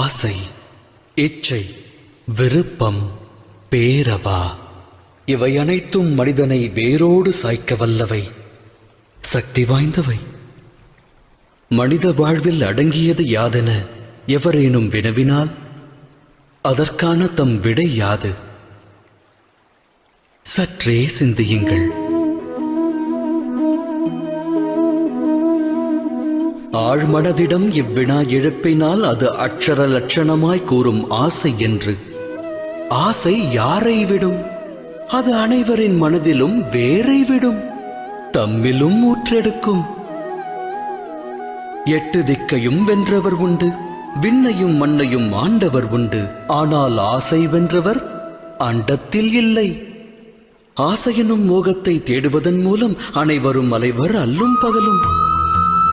ஆசை, இச்சை, விருப்பம், பேரவா இவை அனைத்தும் மனிதனை வேரோடு சாய்க்க வல்லவை, சக்தி வாய்ந்தவை. மனித வாழ்வில் அடங்கியது யாதென எவரேனும் வினவினால் அதற்கான தம் விடை யாது? சற்றே சிந்தியுங்கள். ஆழ்மனதிடம் இவ்வினா எழுப்பினால் அது அட்சர லட்சணமாய் கூறும் ஆசை என்று. ஆசை யாரை விடும்? அது அனைவரின் மனதிலும் வேரை விடும், தம்மிலும் ஊற்றெடுக்கும். 8 திக்கையும் வென்றவர் உண்டு, விண்ணையும் மண்ணையும் ஆண்டவர் உண்டு. ஆனால் ஆசை வென்றவர் அண்டத்தில் இல்லை. ஆசையெனும் மோகத்தை தேடுவதன் மூலம் அனைவரும் அலைவர் அல்லும் பகலும்.